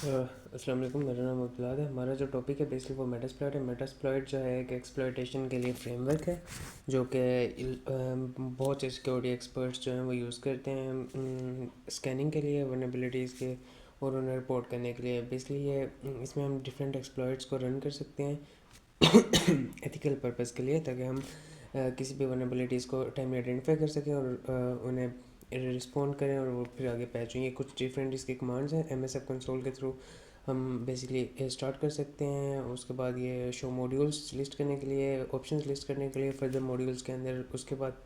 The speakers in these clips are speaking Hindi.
अस्सलाम वालेकुम, मेरा नाम अब्दुल्लाह है। हमारा जो टॉपिक है बेसिकली वो मेटास्प्लॉइट है। मेटास्प्लॉइट जो है एक एक्सप्लॉइटेशन के लिए फ्रेमवर्क है जो कि बहुत से सिक्योरिटी एक्सपर्ट्स जो हैं वो यूज़ करते हैं स्कैनिंग के लिए, वल्नरेबिलिटीज़ के और उन्हें रिपोर्ट करने के लिए। बेसिकली ये इसमें हम डिफरेंट एक्सप्लॉइट्स को रन कर सकते हैं एथिकल पर्पस के लिए, ताकि हम किसी भी वल्नरेबिलिटीज़ को टाइमली आइडेंटिफाई कर सकें और उन्हें रिस्पॉन्ड करें और वो फिर आगे पैच हों। ये कुछ डिफरेंट इसके कमांड्स हैं। एमएसएफ कंसोल के थ्रू हम बेसिकली स्टार्ट कर सकते हैं। उसके बाद ये शो मॉड्यूल्स लिस्ट करने के लिए, ऑप्शंस लिस्ट करने के लिए, फर्दर मॉड्यूल्स के अंदर उसके बाद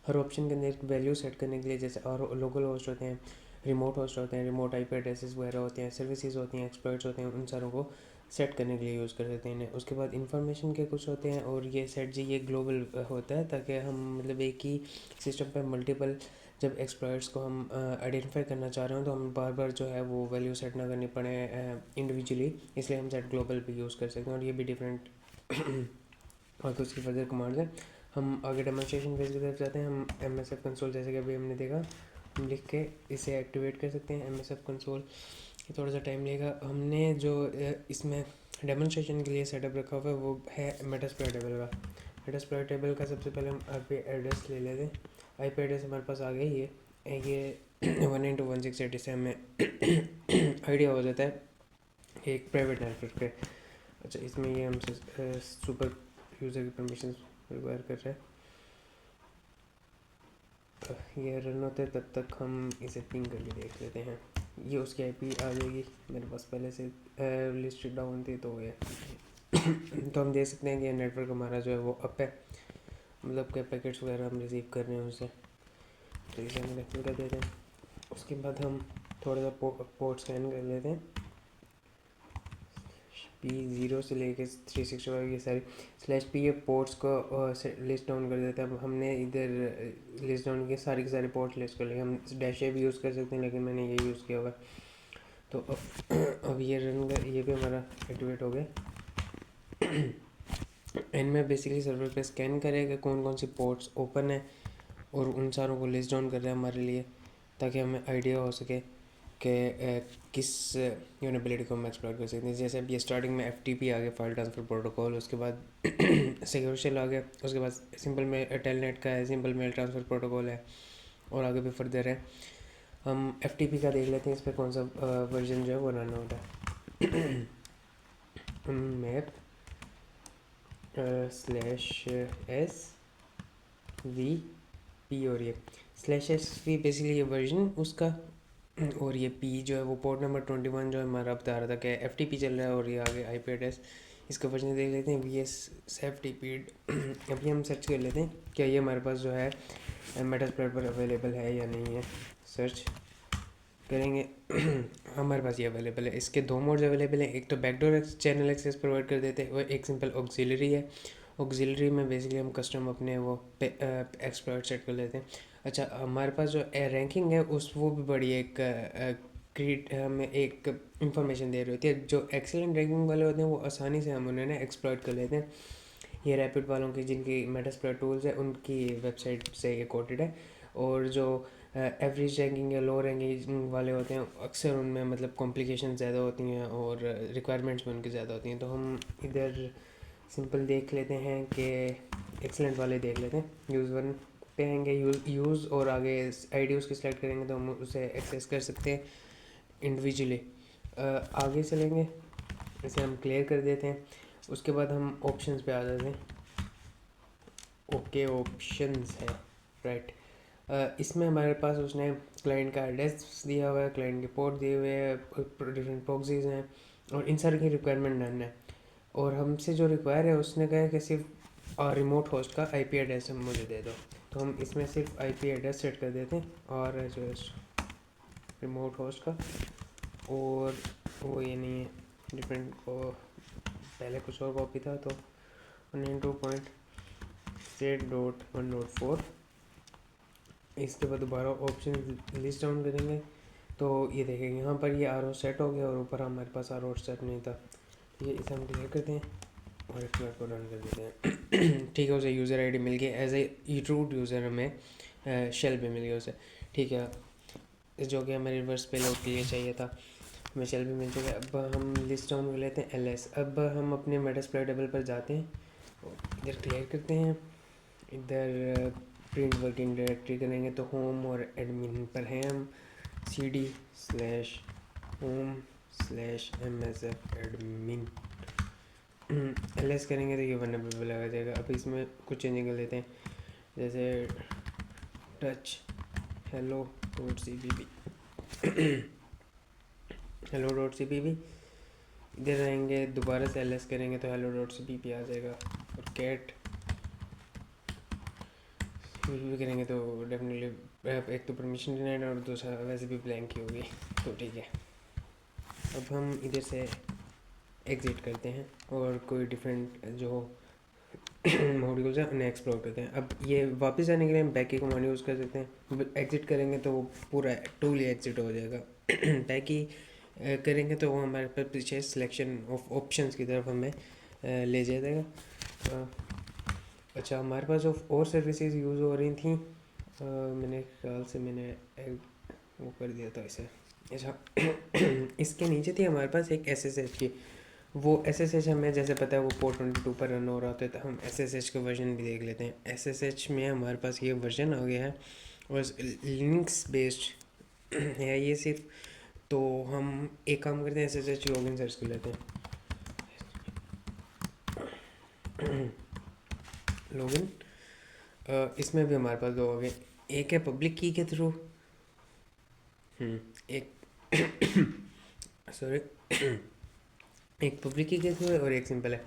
हर ऑप्शन के अंदर एक वैल्यू सेट करने के लिए, जैसे और लोकल होस्ट होते हैं, रिमोट होस्ट होते हैं, रिमोट आईपी एड्रेसेस वगैरह होते हैं, सर्विसेज होती हैं, एक्सपर्ट्स होते हैं, उन सारों को सेट करने के लिए यूज़ कर सकते हैं। उसके बाद इंफॉर्मेशन के कुछ होते हैं और ये सेट जी ये ग्लोबल होता है, ताकि हम मतलब एक ही सिस्टम पर मल्टीपल जब एक्सप्लॉइट्स को हम आइडेंटिफाई करना चाह रहे हो तो हम बार बार जो है वो वैल्यू सेट ना करनी पड़े इंडिविजुअली, इसलिए हम सेट ग्लोबल भी यूज़ कर सकते हैं और ये भी डिफरेंट और कुछ की फर्दर कमांड्स हैं। हम आगे डेमोन्स्ट्रेशन फेज की तरफ जाते हैं। हम एम एस एफ कंसोल जैसे कि अभी हमने देखा, हम लिख के इसे एक्टिवेट कर सकते हैं। एम एस एफ कंसोल ये थोड़ा सा टाइम लेगा। हमने जो इसमें डेमोन्स्ट्रेशन के लिए सेटअप रखा हुआ है वो है मेटास्प्लॉइट टेबल का। मेटास्प्लॉइट टेबल का सबसे पहले हम आईपी एड्रेस ले लेते हैं। आईपी एड्रेस हमारे पास आ गई है, ये 192.168 से हमें आइडिया हो जाता है कि एक प्राइवेट नेटवर्क है। अच्छा, इसमें ये हमसे सुपर यूज़र की परमिशन रिक्वायर कर रहा है। ये रन होते हैं तब तक हम इसे पिंग करके देख लेते हैं। ये उसकी आईपी आ जाएगी, मेरे पास पहले से लिस्ट डाउन थी तो ये तो हम देख सकते हैं कि नेटवर्क हमारा जो है वो अप है, मतलब कि पैकेट्स वगैरह हम रिसीव कर रहे हैं उससे। तो इसे हम रेफर कर देते हैं। उसके बाद हम थोड़ा सा पोर्ट स्कैन कर लेते हैं। P0 से लेके 365 ये सारी /P ये पोर्ट्स को लिस्ट डाउन कर देता है। अब हमने इधर लिस्ट डाउन किए, सारी की सारी पोर्ट्स लिस्ट कर लिए। हम -A भी यूज़ कर सकते हैं, लेकिन मैंने ये यूज़ किया हुआ है। तो अब ये रन कर, ये भी हमारा एक्टिवेट हो गया। इनमें बेसिकली सर्वर पे स्कैन करेगा कौन कौन सी पोर्ट्स ओपन है और उन सारों को लिस्ट डाउन कर रहा है हमारे लिए, ताकि हमें आइडिया हो सके कि किस यूनिबिलिटी को हम एक्सप्लोर कर सकते हैं। जैसे अब ये स्टार्टिंग में FTP आ गया, फाइल ट्रांसफ़र प्रोटोकॉल, उसके बाद सिक्योर शेल आ गया, उसके बाद सिंपल में टेलनेट का है, सिंपल मेल ट्रांसफ़र प्रोटोकॉल है और आगे भी फर्दर है। हम FTP का देख लेते हैं, इस पर कौन सा वर्जन जो है वो रन होता है। मैप /SVP और ये /SV बेसिकली ये वर्जन उसका, और ये P जो है वो पोर्ट नंबर 21 जो है हमारा बता रहा था कि FTP चल रहा है, और ये आगे IP एड्रेस। इसका वर्जन देख लेते हैं, VS/FTP। अभी हम सर्च कर लेते हैं क्या ये हमारे पास जो है मेटास्प्लॉइट पर अवेलेबल है या नहीं है। सर्च करेंगे हमारे पास ये अवेलेबल है। इसके दो मोड्स अवेलेबल हैं, एक तो बैकडोर चैनल एक्सेस प्रोवाइड कर देते हैं और एक सिंपल ऑक्सिलरी है। ऑक्सिलरी में बेसिकली हम कस्टम अपने वो एक्सप्लॉइट सेट कर लेते हैं। अच्छा, हमारे पास जो रैंकिंग है उस वो भी बड़ी एक क्रिएट हमें एक इंफॉर्मेशन दे रही होती है। जो एक्सीलेंट रैंकिंग वाले होते हैं वो आसानी से हम उन्हें एक्सप्लॉइट कर लेते हैं। ये रैपिड वालों की जिनकी मेटास्प्लॉइट टूल्स है उनकी वेबसाइट से ये कोटेड है। और जो एवरेज रैंकिंग या लो रैंकिंग वाले होते हैं अक्सर उनमें मतलब कॉम्प्लिकेशन ज़्यादा होती हैं और रिक्वायरमेंट्स भी उनकी ज़्यादा होती हैं। तो हम इधर सिंपल देख लेते हैं कि एक्सलेंट वाले देख लेते हैं। यूज़ वन पे आएंगे, यूज़ और आगे ID उसकी सेलेक्ट करेंगे तो हम उसे एक्सेस कर सकते हैं इंडिविजुअली। आगे चलेंगे, इसे हम क्लियर कर देते हैं। उसके बाद हम ऑप्शंस पे आ जाते हैं। ओके, ऑप्शंस है, राइट। इसमें हमारे पास उसने क्लाइंट का एड्रेस दिया हुआ है, क्लाइंट के पोर्ट दिए हुए हैं, डिफरेंट प्रॉक्सीज हैं और इन सारी की रिक्वायरमेंट डन है। और हमसे जो रिक्वायर है उसने कहा है कि सिर्फ रिमोट होस्ट का IP एड्रेस मुझे दे दो। तो हम इसमें सिर्फ IP एड्रेस सेट कर देते हैं और रिमोट होस्ट का, और वो ये नहीं है डिफरेंट को, पहले कुछ और कॉपी था तो 192.8.1.4। इसके बाद दोबारा ऑप्शन लिस्ट डाउन करेंगे तो ये देखेंगे यहाँ पर ये RO सेट हो गया और ऊपर हमारे पास RO सेट नहीं था। ये इसे हम क्लियर करते हैं और एक्सप्लोर को रन कर देते हैं। ठीक है, उसे यूज़र ID मिल गई एज ए रूट यूज़र, हमें शेल भी मिल गया उसे। ठीक है, जो कि हमें रिवर्स पेलोड के लिए चाहिए था। हमें शेल भी मिल चुका है। अब हम लिस्ट डाउन कर लेते हैं ls। अब हम अपने मेटास्प्लॉइटेबल पर जाते हैं, इधर क्लियर करते हैं, इधर प्रिंट वर्किंग डायरेक्टरी करेंगे तो होम और एडमिन पर हैं हम, cd/home/msf admin ls करेंगे तो ये वनरेबल आ जाएगा। अब इसमें कुछ चेंजिंग कर लेते हैं, जैसे टच hello.cpp hello.cpp। इधर रहेंगे, दोबारा से ls करेंगे तो hello.cpp आ जाएगा, और कैट भी करेंगे तो डेफिनेटली एक तो परमिशन डिनाइड और दूसरा वैसे भी ब्लैंक ही होगी, तो ठीक है। अब हम इधर से एग्ज़िट करते हैं और कोई डिफरेंट जो मॉड्यूल्स हैं उन्हें एक्सप्लोर करते हैं। अब ये वापस आने के लिए हम बैक की कमांड यूज़ कर सकते हैं। एग्ज़िट करेंगे तो वो पूरा टूल ही एग्ज़िट हो जाएगा। बैक की करेंगे तो वो हमारे पास पीछे सिलेक्शन ऑफ ऑप्शंस की तरफ हमें ले जाएगा। अच्छा, हमारे पास जो और सर्विसेज यूज़ हो रही थी, मैंने ख्याल से मैंने वो कर दिया था इसे। अच्छा इसके नीचे थी हमारे पास एक SSH की, वो SSH हमें जैसे पता है वो पोर्ट 22 पर रन हो रहा होता है, तो हम SSH का वर्जन भी देख लेते हैं। SSH में हमारे पास ये वर्जन आ गया है और लिनक्स बेस्ड है ये सिर्फ। तो हम एक काम करते हैं, SSH लॉगिन सर्च कर लेते हैं। लॉगिन, इसमें भी हमारे पास दो आ गए, एक है पब्लिक की के थ्रू, एक सॉरी एक पब्लिक की के थ्रू है और एक सिंपल है।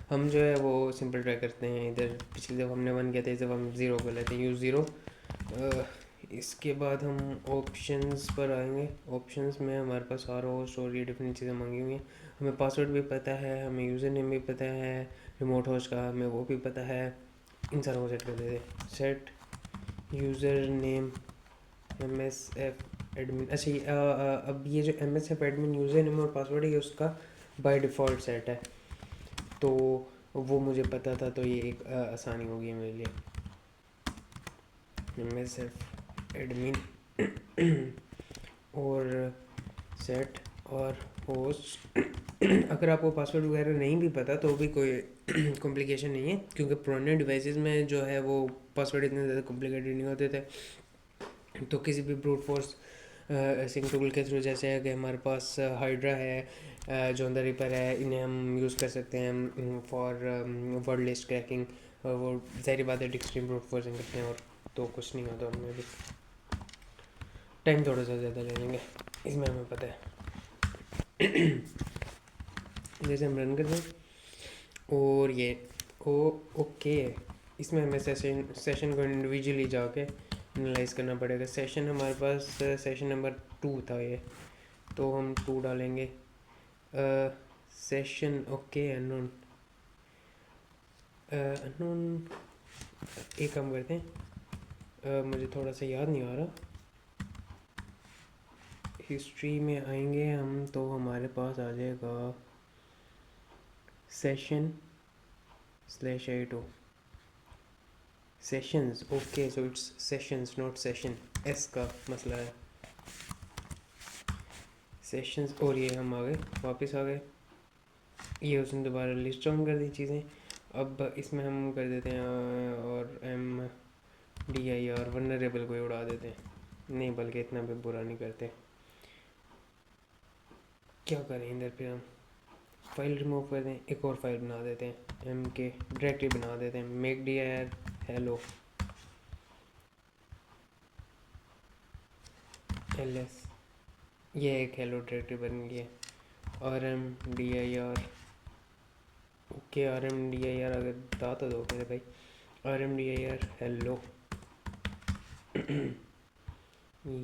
हम जो है वो सिंपल ट्राई करते हैं। इधर पिछली दफ़ा हमने 1 किया था, इस दफ़ा हम 0 कर लेते हैं, यूज़ 0। इसके बाद हम ऑप्शंस पर आएंगे। ऑप्शंस में हमारे पास सारा होस्ट और ये डिफरेंट चीज़ें मांगी हुई हैं। हमें पासवर्ड भी पता है, हमें यूज़र नेम भी पता है, रिमोट होस्ट का हमें वो भी पता है। इन सारों को सेट कर देते हैं। Set user name MSF admin. अच्छा अब ये जो MSF एडमिन यूज़र नेम और पासवर्ड है, ये उसका बाय डिफ़ॉल्ट सेट है, तो वो मुझे पता था, तो ये एक आसानी होगी मेरे लिए। MSF एडमिन और सेट और होस्ट। अगर आपको पासवर्ड वगैरह नहीं भी पता तो भी कोई कॉम्प्लिकेशन नहीं है, क्योंकि पुराने डिवाइसेस में जो है वो पासवर्ड इतने ज़्यादा कॉम्प्लिकेटेड नहीं होते थे। तो किसी भी ब्रूट फोर्स सिंक टूल के थ्रू, जैसे है कि हमारे पास हाइड्रा है, जॉन द रिपर है, इन्हें हम यूज़ कर सकते हैं फॉर वर्ड लिस्ट क्रैकिंग। वो ज़ाहिर बात है एक्सट्रीम ब्रूट फोर्सिंग करते हैं, और तो कुछ नहीं होता उनमें भी, टाइम थोड़ा सा ज़्यादा ले लेंगे, इसमें हमें पता है। जैसे हम रन करते हैं और ये ओके, इसमें हमें सेशन को इंडिविजुअली जाके एनालाइज करना पड़ेगा। सेशन हमारे पास सेशन नंबर 2 था ये, तो हम 2 डालेंगे। सेशन ओके अननोन, अननोन एक काम करते हैं, मुझे थोड़ा सा याद नहीं आ रहा। हिस्ट्री में आएंगे हम तो हमारे पास आ जाएगा session/io sessions. Okay, so it's sessions not session, S का मसला है, सेशंस। और ये हम आ गए, वापस आ गए, ये उसने दोबारा लिस्ट डाउन कर दी चीज़ें। अब इसमें हम कर देते हैं और MDIR वनरेबल को उड़ा देते हैं, नहीं बल्कि इतना भी बुरा नहीं करते। क्या करें इधर, फिर हम फाइल रिमूव कर दें, एक और फाइल बना देते हैं, MK डायरेक्टरी बना देते हैं, make_dir hello ls। ये एक हेलो डायरेक्टरी बन गई है। RMDIR ओके, RMDIR अगर बता तो दो मेरे भाई, RMDIR हेलो।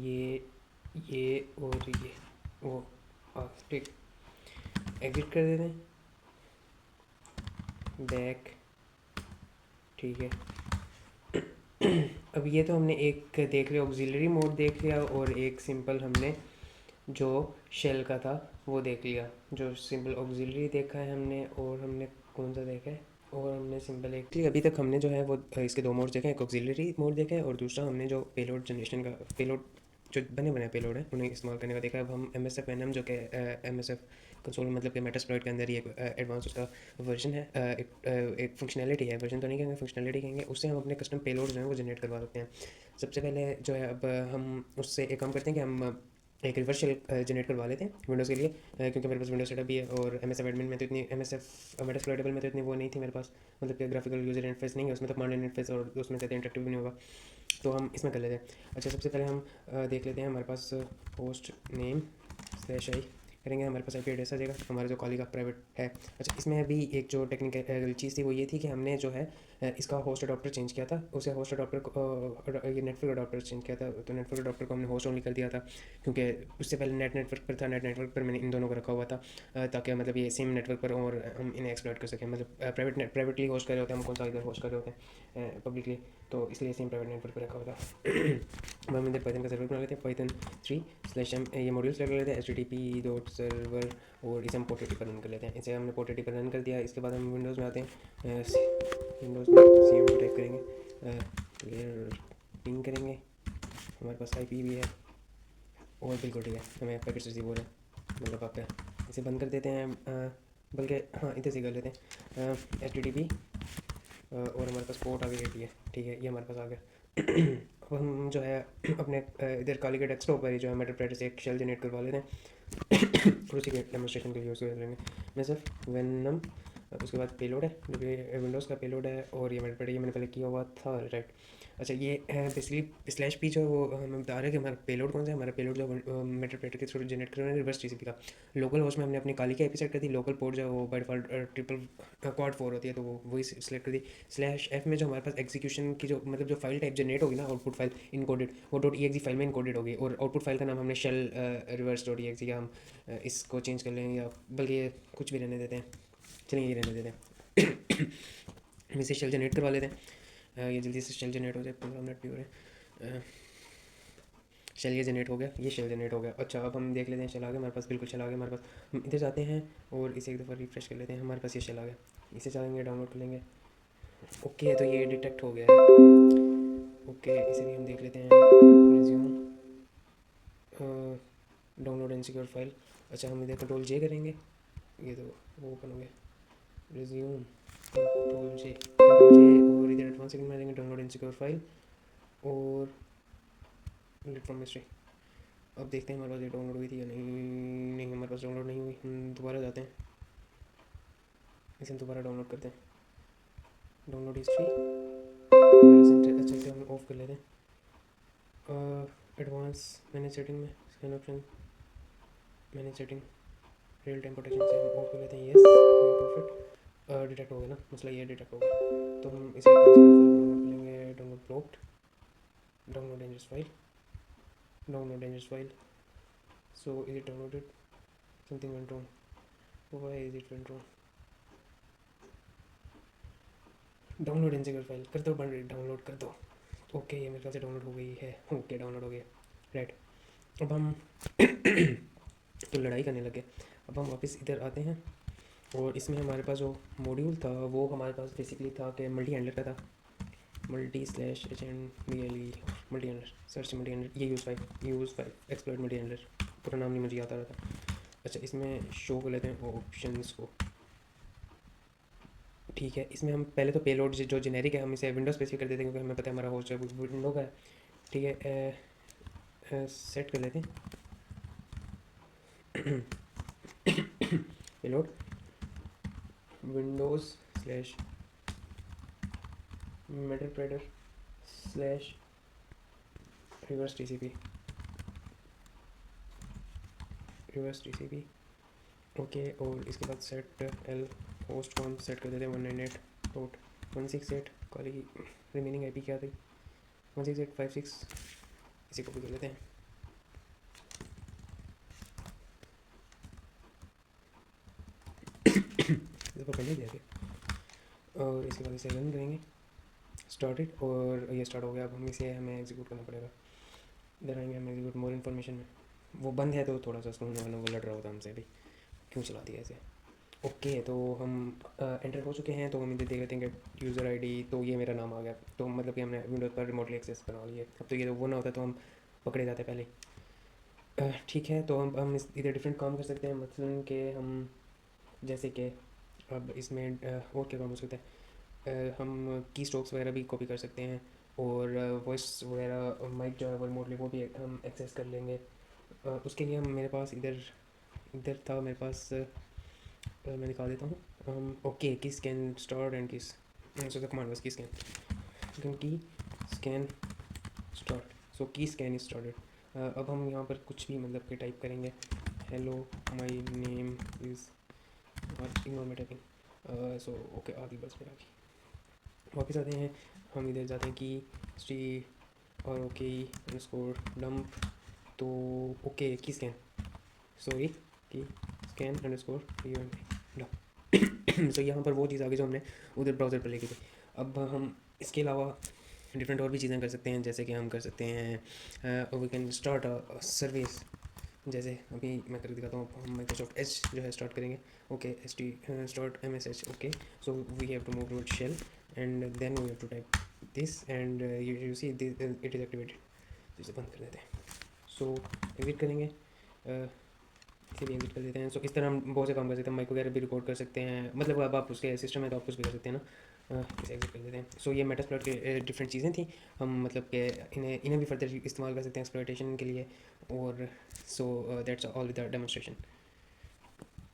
ये और ये वो ठीक, एग्जिट कर देते हैं, बैक, ठीक है। अब ये तो हमने एक देख लिया, ऑक्सिलरी मोड देख लिया, और एक सिंपल हमने जो शेल का था वो देख लिया। जो सिंपल ऑक्सिलरी देखा है हमने, और हमने कौन सा देखा है, और हमने सिंपल एक अभी तक हमने जो है वो इसके 2 मोड देखे हैं, एक ऑक्सिलरी मोड देखा है और दूसरा हमने जो पेलोड जनरेशन का पेलोड जो बने बनाए पेलोड है उन्हें इस्तेमाल करने का देखा है। अब हम M S F N M जो कि एम एस एफ कंसोल मतलब कि मेटास्प्लॉइट के अंदर ही एक एडवांस उसका वर्जन है, एक फंक्शनैलिटी है, वर्जन तो नहीं कहेंगे, फंक्शनैलिटी कहेंगे। उससे हम अपने कस्टम पेलोड जो है वो जनरेट करवा सकते हैं। सबसे पहले जो है अब हम उससे एक काम करते हैं कि हम एक रिवर्स शेल जनरेट करवा लेते हैं विंडोज़ के लिए, क्योंकि मेरे पास विंडोज सेटअप भी है और एम एस एफ एडमिन में तो इतनी एम एस एफ मेटास्प्लॉइटेबल में तो इतनी वो नहीं थी मेरे पास, मतलब कि ग्राफिकल यूजर इंटरफेस नहीं है उसमें, तो कमांड इंटरफेस और उसमें से इंटरेक्टिव भी नहीं होगा, तो हम इसमें कर लेते हैं। अच्छा सबसे पहले हम देख लेते हैं हमारे पास होस्ट नेम स्लैश आई करेंगे, हमारे पास आई एड्रेस आ जाएगा हमारा जो कॉली का प्राइवेट है। अच्छा इसमें अभी एक जो टेक्निकल चीज़ थी वो ये थी कि हमने जो है इसका होस्ट अडॉप्टर चेंज किया था, उसे होस्ट अडॉप्टर को ये नेटवर्क अडॉप्टर चेंज किया था, तो नेटवर्क अडॉप्टर को हमने होस्ट ओनली कर दिया था, क्योंकि उससे पहले नेटवर्क पर था, नेटवर्क पर मैंने इन दोनों को रखा हुआ था, ताकि मतलब ये सेम नेटवर्क पर और हम इन्हें एक्सप्लॉइट कर सकें, मतलब प्राइवेटली होस्ट कर रहे होते हैं हम, कौन सा इधर होस्ट कर रहे होते हैं पब्लिकली, तो इसलिए सेम प्राइवेट नेटवर्क पर रखा हुआ था। अब हम इधर पाइथन का सर्वर बना लेते हैं, पाइथन 3/m ये मॉड्यूल्स लगा लेते हैं http.server, और इसे हम पोर्ट पर रन कर लेते हैं। इसे हमने पोर्ट पर रन कर दिया। इसके बाद हम विंडोज़ में आते हैं, विंडोज़ में cmd टाइप करेंगे, क्लियर पिंग करेंगे, हमारे पास IP भी है और बिल्कुल ठीक है, हमें पैकेट रिसीव हो रहा है, मतलब आपका इसे बंद कर देते हैं, बल्कि हाँ इधर से कर लेते हैं http, और हमारे पास पोर्ट आ गई है, ठीक है ये हमारे पास आ गया। अब हम जो है अपने इधर काली के डेस्कटॉप पर जो है मेटाप्रेटर से एक शेल जनरेट करवा लेते हैं और उसी के डेमोस्ट्रेशन के लिए यूज़ कर लेंगे। मैं सिर्फ वेनम, उसके बाद पेलोड है जो कि विंडोज़ का पेलोड है, और ये मेटाप्रेटर ये मैंने पहले किया हुआ था, राइट। अच्छा ये बेसिकली स्लैश पी जो वो हमें बता रहा है कि हमारा पेलोड कौन सा है, हमारा पेलोड जो मेटाप्रेटर के थ्रू जनरेट कर रहे हैं रिवर्स TCP का। लोकल होस्ट में हमने अपनी काली की IP सेट कर दी, लोकल पोर्ट जो है वो बाय डिफ़ॉल्ट ट्रिपल क्वाड 4 होती है, तो वो वही सिलेक्ट कर दी। /f में जो हमारे पास एग्जीक्यूशन की जो मतलब जो फाइल टाइप जनरेट होगी ना, आउटपुट फाइल इनकोडेड, वो .exe फाइल में इनकोडेड होगी, और आउटपुट फाइल का नाम हमने शेल रिवर्स .exe, या हम इसको चेंज कर लेंगे, या बल्कि ये कुछ भी रहने देते हैं, चलिए ये रहने देते हैं। हम इसे शेल जनरेट करवा लेते हैं, ये जल्दी से शेल जनरेट हो जाए, 15 मिनट भी हो रहे हैं। शेल ये जनरेट हो गया, ये शेल जनरेट हो गया। अच्छा अब हम देख लेते हैं शेल आ गया हमारे पास, बिल्कुल शेल आ गया हमारे पास। हम इधर जाते हैं और इसे एक दफ़ा रिफ्रेश कर लेते हैं, हमारे पास ये शेल आ गया, इसे चाहेंगे डाउनलोड कर लेंगे। ओके तो ये डिटेक्ट हो गया है, ओके इसे भी हम देख लेते हैं, resume download and secure file. अच्छा हम इधर Ctrl+J करेंगे, ये तो वो ओपन हो गया, रिज्यूम Ctrl+J, और इधर एडवांस सेटिंग में देंगे डाउनलोड एंड सिक्योर फाइल और डिलीट फ्रॉम हिस्ट्री। अब देखते हैं हमारे पास ये डाउनलोड हुई थी या नहीं, नहीं हमारे पास डाउनलोड नहीं हुई। हम दोबारा जाते हैं, इसे हम दोबारा डाउनलोड करते हैं, डाउनलोड हिस्ट्री, अच्छा इसे हम ऑफ कर लेते हैं, एडवांस मैनेज सेटिंग में scan option, manage setting, real time protection से हम ऑफ कर लेते हैं, येस परफेक्ट। डिटेक्ट हो गया ना, मसला ये डिटेक्ट हो गया, तो हम इसे डाउनलोड कर लेंगे, download blocked, download dangerous file, download dangerous file, so is it downloaded, something went wrong, why is it went wrong, download insecure file कर दो, डाउनलोड कर दो, ओके ये मेरे ख्याल से डाउनलोड हो गई है, ओके डाउनलोड हो गई, राइट। अब हम तो लड़ाई करने लगे। अब हम वापस इधर आते हैं और इसमें हमारे पास जो मॉड्यूल था वो हमारे पास बेसिकली था कि मल्टी हैंडलर का था, multi/HNDLE multi handler, search multi handler, ये use five exploit multi handler, पूरा नाम नहीं मुझे याद आ रहा था। अच्छा इसमें शो कर लेते हैं ऑप्शंस को, ठीक है। इसमें हम पहले तो पेलोड जो जेनेरिक है हम इसे विंडो स्पेसिफिक कर देते हैं, क्योंकि हमें पता है हमारा होस्ट है विंडो का है, ठीक है। सेट कर लेते हैं payload Windows slash meterpreter slash reverse TCP, okay. और इसके बाद सेट एल होस्ट को हम सेट कर देते हैं 198.168, कॉल की रिमेनिंग IP क्या थी 168.56, इसी को भी कर लेते हैं। इसको कर लिया गया और इसके बाद इसे रन करेंगे, स्टार्टेड, और ये स्टार्ट हो गया। अब हम इसे हमें एग्जीक्यूट करना पड़ेगा, इधर आएंगे हम एग्जीक्यूट मोर इन्फॉर्मेशन में, वो बंद है तो थोड़ा सा सुनने वाला वो लड़ रहा होता हमसे भी, क्यों चला दिया ऐसे। ओके तो हम एंटर हो चुके हैं, तो हम इधर देख लेते हैं कि यूज़र ID, तो ये मेरा नाम आ गया, तो मतलब कि हमने विंडोज़ पर रिमोटली एक्सेस बना लिया। अब तो ये तो वो ना होता तो हम पकड़े जाते हैं पहले। ठीक है, तो हम इधर डिफरेंट काम कर सकते हैं, मसलन कि हम जैसे कि अब इसमें और क्या काम हो सकता है, हम की स्ट्रोक्स वगैरह भी कॉपी कर सकते हैं, और वॉइस वगैरह माइक जो है वो रिमोटली वो भी हम एक्सेस कर लेंगे। उसके लिए हम मेरे पास इधर इधर था मेरे पास, मैं निकाल देता हूँ। ओके, की स्कैन स्टार्ट एंड किस, सो द कमांड वाज की स्कैन, की स्कैन स्टार्ट, सो की स्कैन इज स्टार्टेड। अब हम यहाँ पर कुछ भी मतलब कि टाइप करेंगे, hello my name is, ignore my typing, so okay आगे बस फिर आगे वापस आते हैं, हम इधर जाते हैं कि स्ट्री और ओके अंडरस्कोर डंप, तो ओके की स्कैन, सॉरी की स्कैन अंडरस्कोर डंप। सो यहाँ पर वो चीज़ आ गई जो हमने उधर ब्राउज़र पर लिखी थी। अब हम इसके अलावा डिफरेंट और भी चीज़ें कर सकते हैं, जैसे कि हम कर सकते हैं we can start a service, जैसे अभी मैं करके दिखाता हूँ। हम माइक्रोसॉफ्ट एच जो है स्टार्ट करेंगे, okay H T start M S H, okay so we have to move to shell and then we have to type this and you see it is activated, तो इसे बंद कर देते हैं। सो एग्जिट करेंगे, इसे भी एग्जिट कर देते हैं। सो इस तरह हम बहुत से काम कर सकते हैं, माइक वगैरह भी रिकॉर्ड कर सकते हैं, मतलब अब आप उसके सिस्टम है तो आप कुछ भी कर सकते हैं ना। इसे एग्जिट कर देते हैं। सो ये मेटास्प्लॉइट के डिफरेंट चीज़ें थी, हम मतलब कि इन्हें भी फर्दर इस्तेमाल कर सकते हैं एक्सप्लॉयटेशन के लिए, और so that's all with the demonstration.